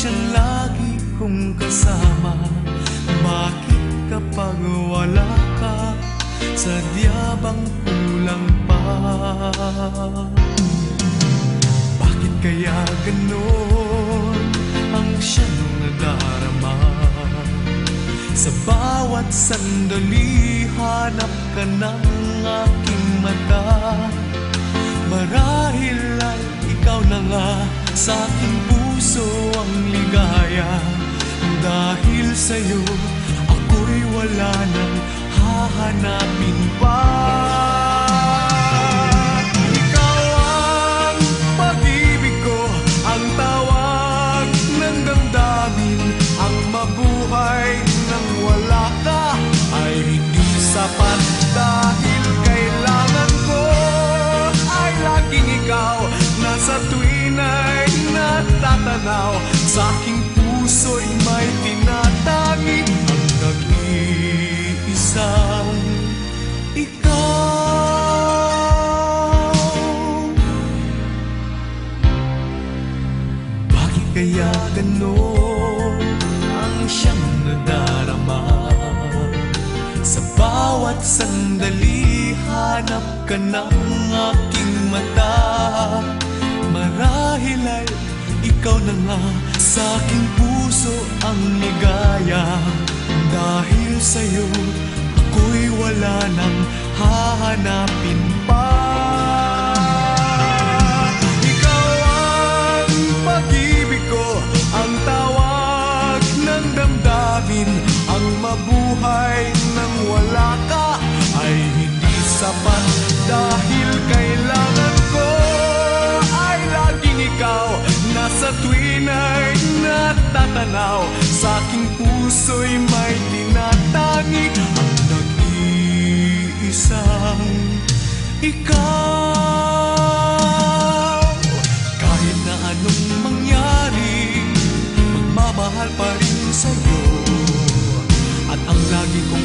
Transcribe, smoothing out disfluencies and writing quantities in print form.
siyang lagi kong kasama. Bakit kapag wala ka, sadya bang kulang pa? Bakit kaya ganon ang siyang nadarama? Sa bawat sandali, hanap ka ng aking mata. Marahil ay ikaw na nga sa aking puso ang ligaya. Dahil sa'yo, ako'y wala nang hahanapin pa. Ikaw ang pag-ibig ko, ang tawag ng damdamin. Ang mabuhay nang wala ka ay hindi sapat. Dahil kailangan ko ay laging ikaw, na sa tuwin ay natatanaw. Sa aking puso'y may tinatangi ang nag-iisang ikaw. Bakit kaya ganon ang siyang nadarama? Sa bawat sandali, hanap ka ng aking mata. Marahil ay ikaw na nga sa aking puso ang ligaya. Dahil sa'yo, ako'y wala nang hahanapin pa. Ikaw ang pag-ibig ko, ang tawag ng damdamin. Ang mabuhay nang wala ka ay hindi sapat. Dahil kailangan ko ay laging ikaw, na sa tuwin ay natatanaw. Sa aking puso'y may tinatangi ang nag-iisang ikaw. Kahit na anong mangyari, magmamahal pa rin sa'yo. At ang lagi kong